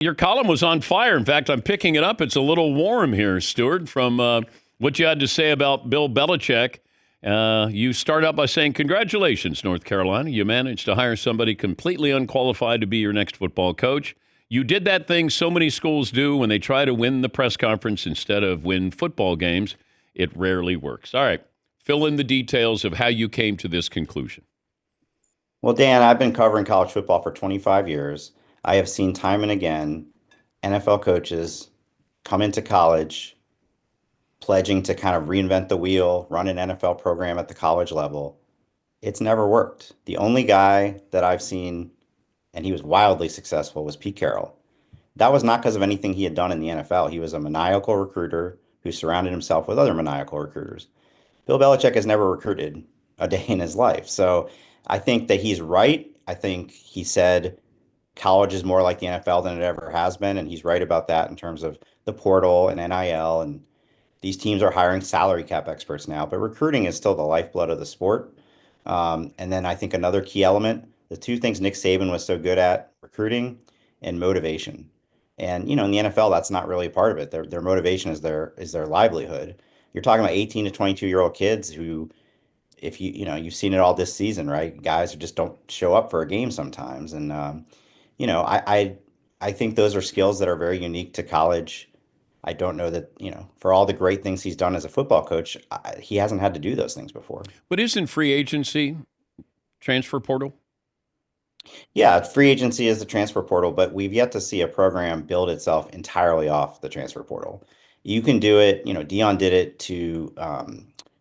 Your column was on fire. In fact, I'm picking it up. It's a little warm here, Stewart, from what you had to say about Bill Belichick. You start out by saying, congratulations, North Carolina. You managed to hire somebody completely unqualified to be your next football coach. You did that thing so many schools do when they try to win the press conference instead of win football games. It rarely works. All right. Fill in the details of how you came to this conclusion. Well, Dan, I've been covering college football for 25 years. I have seen time and again NFL coaches come into college pledging to kind of reinvent the wheel, run an NFL program at the college level. It's never worked. The only guy that I've seen, and he was wildly successful, was Pete Carroll. That was not because of anything he had done in the NFL. He was a maniacal recruiter who surrounded himself with other maniacal recruiters. Bill Belichick has never recruited a day in his life. So I think that he's right. I think he said college is more like the NFL than it ever has been. And he's right about that in terms of the portal and NIL. And these teams are hiring salary cap experts now, but recruiting is still the lifeblood of the sport. And then I think another key element, the two things Nick Saban was so good at, recruiting and motivation. And, you know, in the NFL, that's not really a part of it. Their motivation is their livelihood. You're talking about 18 to 22-year-old kids who, if you've seen it all this season, right? Guys who just don't show up for a game sometimes. And, I think those are skills that are very unique to college. I don't know that, for all the great things he's done as a football coach, he hasn't had to do those things before. But isn't free agency transfer portal? Yeah, free agency is the transfer portal, but we've yet to see a program build itself entirely off the transfer portal. You can do it, Dion did it to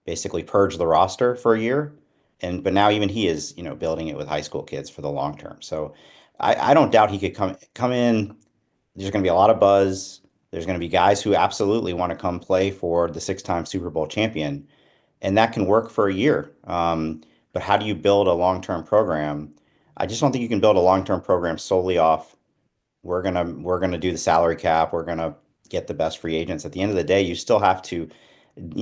basically purge the roster for a year, but now even he is, building it with high school kids for the long term. So I don't doubt he could come in. There's going to be a lot of buzz. There's going to be guys who absolutely want to come play for the six-time Super Bowl champion, and that can work for a year. But how do you build a long-term program? I just don't think you can build a long-term program solely off we're gonna do the salary cap. We're gonna get the best free agents. At the end of the day, you still have to,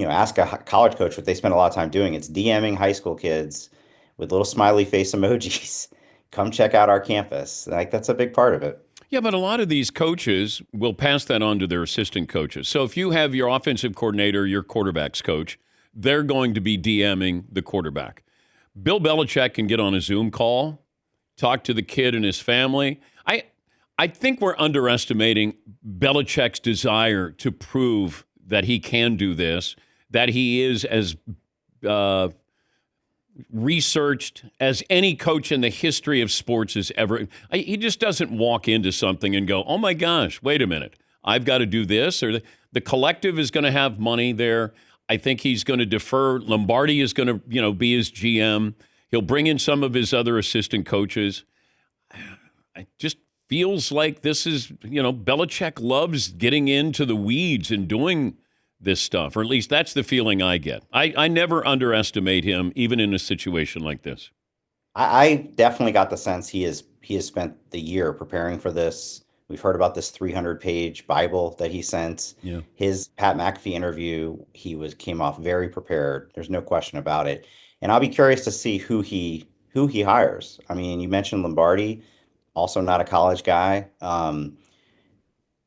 ask a college coach what they spend a lot of time doing. It's DMing high school kids with little smiley face emojis. Come check out our campus. Like that's a big part of it. Yeah, but a lot of these coaches will pass that on to their assistant coaches. So if you have your offensive coordinator, your quarterback's coach, they're going to be DMing the quarterback. Bill Belichick can get on a Zoom call, talk to the kid and his family. I think we're underestimating Belichick's desire to prove that he can do this, that he is as researched as any coach in the history of sports has ever. He just doesn't walk into something and go, oh my gosh, wait a minute, I've got to do this. Or the collective is going to have money there. I think he's going to defer. Lombardi is going to, be his GM. He'll bring in some of his other assistant coaches. It just feels like this is, Belichick loves getting into the weeds and doing this stuff, or at least that's the feeling I get. I never underestimate him, even in a situation like this. I definitely got the sense he has spent the year preparing for this. We've heard about this 300-page Bible that he sent. Yeah. His Pat McAfee interview, came off very prepared. There's no question about it. And I'll be curious to see who he hires. I mean, you mentioned Lombardi, also not a college guy.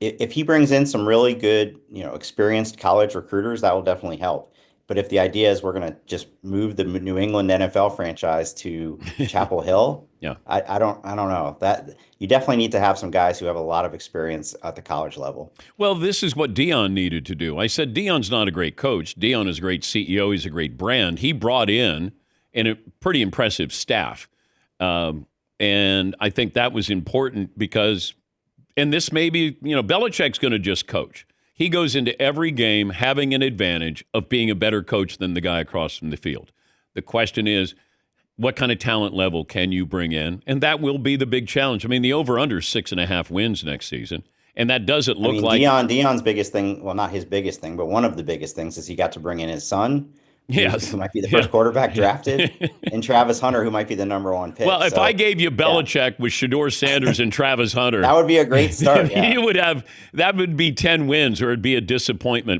If he brings in some really good, experienced college recruiters, that will definitely help. But if the idea is we're going to just move the New England NFL franchise to Chapel Hill, yeah, I don't know. That you definitely need to have some guys who have a lot of experience at the college level. Well, this is what Dion needed to do. I said Dion's not a great coach. Dion is a great CEO. He's a great brand. He brought in a pretty impressive staff. And I think that was important because, and this may be, Belichick's going to just coach. He goes into every game having an advantage of being a better coach than the guy across from the field. The question is, what kind of talent level can you bring in? And that will be the big challenge. I mean, the over-under is 6.5 wins next season. And that doesn't look like Dion's biggest thing, well, not his biggest thing, but one of the biggest things is he got to bring in his son, who might be the first quarterback drafted, and Travis Hunter, who might be the number one pick. Well, if I gave you Belichick with Shedeur Sanders and Travis Hunter, that would be a great start. Yeah. that would be 10 wins, or it'd be a disappointment.